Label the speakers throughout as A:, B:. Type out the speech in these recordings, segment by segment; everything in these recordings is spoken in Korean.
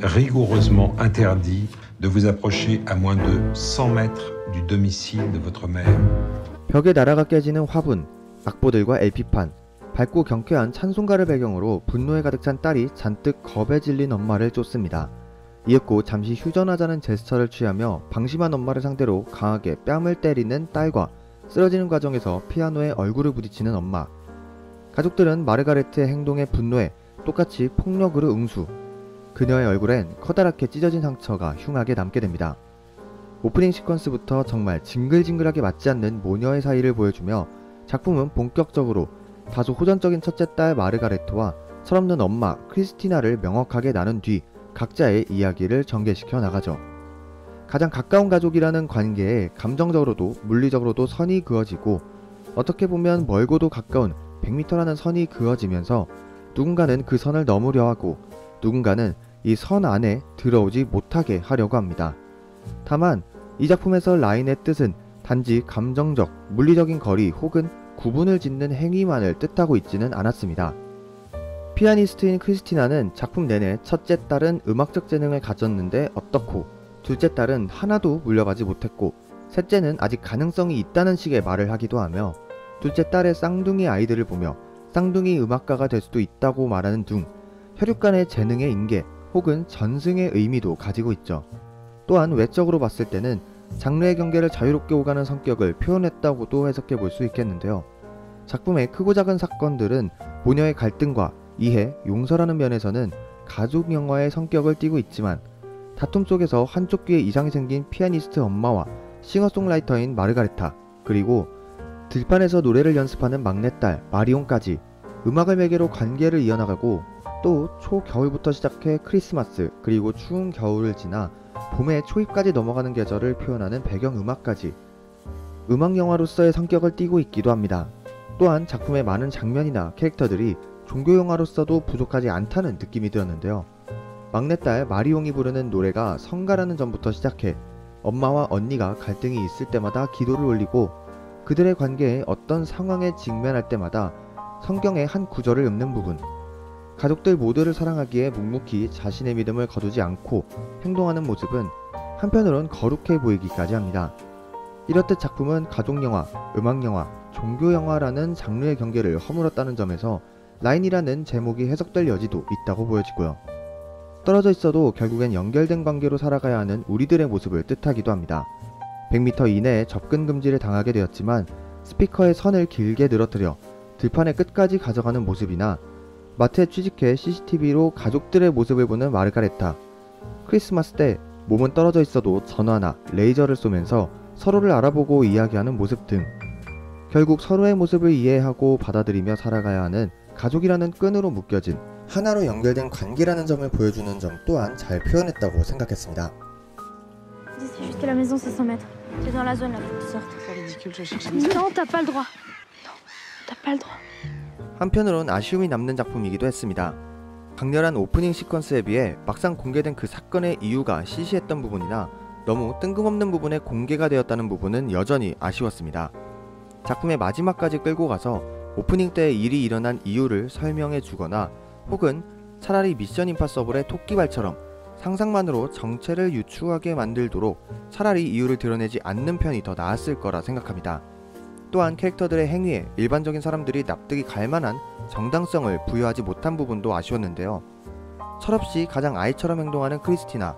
A: rigoureusement interdit de vous approcher à moins de 100 mètres du domicile de votre mère.
B: 벽에 나라가 깨지는 화분, 악보들과 LP판, 밝고 경쾌한 찬송가를 배경으로 분노에 가득 찬 딸이 잔뜩 겁에 질린 엄마를 쫓습니다. 이윽고 잠시 휴전하자는 제스처를 취하며 방심한 엄마를 상대로 강하게 뺨을 때리는 딸과 쓰러지는 과정에서 피아노에 얼굴을 부딪히는 엄마. 가족들은 마르가레트의 행동에 분노해 똑같이 폭력으로 응수. 그녀의 얼굴엔 커다랗게 찢어진 상처가 흉하게 남게 됩니다. 오프닝 시퀀스부터 정말 징글징글하게 맞지 않는 모녀의 사이를 보여주며 작품은 본격적으로 다소 호전적인 첫째 딸 마르가레트와 철없는 엄마 크리스티나를 명확하게 나눈 뒤 각자의 이야기를 전개시켜 나가죠. 가장 가까운 가족이라는 관계에 감정적으로도 물리적으로도 선이 그어지고 어떻게 보면 멀고도 가까운 100m라는 선이 그어지면서 누군가는 그 선을 넘으려 하고 누군가는 이 선 안에 들어오지 못하게 하려고 합니다. 다만 이 작품에서 라인의 뜻은 단지 감정적, 물리적인 거리 혹은 구분을 짓는 행위만을 뜻하고 있지는 않았습니다. 피아니스트인 크리스티나는 작품 내내 첫째 딸은 음악적 재능을 가졌는데 어떻고 둘째 딸은 하나도 물려가지 못했고 셋째는 아직 가능성이 있다는 식의 말을 하기도 하며 둘째 딸의 쌍둥이 아이들을 보며 쌍둥이 음악가가 될 수도 있다고 말하는 등 혈육 간의 재능의 인계 혹은 전승의 의미도 가지고 있죠. 또한 외적으로 봤을 때는 장르의 경계를 자유롭게 오가는 성격을 표현했다고도 해석해 볼 수 있겠는데요. 작품의 크고 작은 사건들은 모녀의 갈등과 이해, 용서라는 면에서는 가족 영화의 성격을 띠고 있지만 다툼 속에서 한쪽 귀에 이상이 생긴 피아니스트 엄마와 싱어송라이터인 마르가레타, 그리고 들판에서 노래를 연습하는 막내딸 마리온까지 음악을 매개로 관계를 이어나가고 또 초겨울부터 시작해 크리스마스 그리고 추운 겨울을 지나 봄의 초입까지 넘어가는 계절을 표현하는 배경음악까지 음악영화로서의 성격을 띠고 있기도 합니다. 또한 작품의 많은 장면이나 캐릭터들이 종교영화로서도 부족하지 않다는 느낌이 들었는데요. 막내딸 마리옹이 부르는 노래가 성가라는 점부터 시작해 엄마와 언니가 갈등이 있을 때마다 기도를 올리고 그들의 관계에 어떤 상황에 직면할 때마다 성경의 한 구절을 읊는 부분, 가족들 모두를 사랑하기에 묵묵히 자신의 믿음을 거두지 않고 행동하는 모습은 한편으론 거룩해 보이기까지 합니다. 이렇듯 작품은 가족영화, 음악영화, 종교영화라는 장르의 경계를 허물었다는 점에서 라인이라는 제목이 해석될 여지도 있다고 보여지고요. 떨어져 있어도 결국엔 연결된 관계로 살아가야 하는 우리들의 모습을 뜻하기도 합니다. 100m 이내에 접근 금지를 당하게 되었지만 스피커의 선을 길게 늘어뜨려 들판의 끝까지 가져가는 모습이나 마트에 취직해 CCTV로 가족들의 모습을 보는 마르가레타, 크리스마스 때 몸은 떨어져 있어도 전화나 레이저를 쏘면서 서로를 알아보고 이야기하는 모습 등 결국 서로의 모습을 이해하고 받아들이며 살아가야 하는 가족이라는 끈으로 묶여진 하나로 연결된 관계라는 점을 보여주는 점 또한 잘 표현했다고 생각했습니다.
C: C'est juste la maison, c'est 100 mètres. C'est dans la zone là, faut que tu sortes.
D: C'est ridicule, je cherche.
C: Non, t'as pas le droit. Non, t'as pas le droit.
B: 한편으론 아쉬움이 남는 작품이기도 했습니다. 강렬한 오프닝 시퀀스에 비해 막상 공개된 그 사건의 이유가 시시했던 부분이나 너무 뜬금없는 부분에 공개가 되었다는 부분은 여전히 아쉬웠습니다. 작품의 마지막까지 끌고 가서 오프닝 때 일이 일어난 이유를 설명해 주거나 혹은 차라리 미션 임파서블의 토끼발처럼 상상만으로 정체를 유추하게 만들도록 차라리 이유를 드러내지 않는 편이 더 나았을 거라 생각합니다. 또한 캐릭터들의 행위에 일반적인 사람들이 납득이 갈 만한 정당성을 부여하지 못한 부분도 아쉬웠는데요. 철없이 가장 아이처럼 행동하는 크리스티나,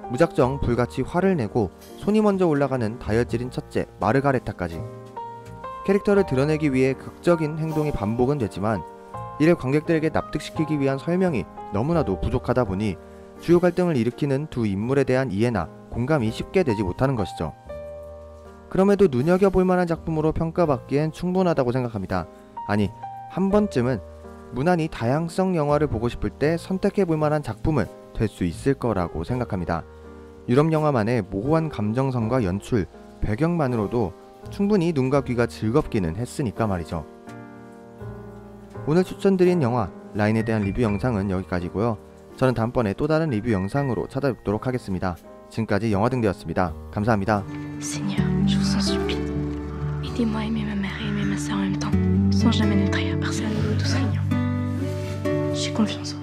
B: 무작정 불같이 화를 내고 손이 먼저 올라가는 다혈질인 첫째 마르가레타까지 캐릭터를 드러내기 위해 극적인 행동이 반복은 되지만 이를 관객들에게 납득시키기 위한 설명이 너무나도 부족하다 보니 주요 갈등을 일으키는 두 인물에 대한 이해나 공감이 쉽게 되지 못하는 것이죠. 그럼에도 눈여겨볼 만한 작품으로 평가받기엔 충분하다고 생각합니다. 아니, 한 번쯤은 무난히 다양성 영화를 보고 싶을 때 선택해볼 만한 작품은 될 수 있을 거라고 생각합니다. 유럽 영화만의 모호한 감정선과 연출, 배경만으로도 충분히 눈과 귀가 즐겁기는 했으니까 말이죠. 오늘 추천드린 영화 라인에 대한 리뷰 영상은 여기까지고요. 저는 다음번에 또 다른 리뷰 영상으로 찾아뵙도록 하겠습니다. 지금까지 영화등대였습니다. 감사합니다.
C: Seigneur, je vous en supplie, aidez-moi à aimer ma mère et aimer ma sœur en même temps, sans jamais ne trahir personne, nous tous régnants. J'ai confiance en vous.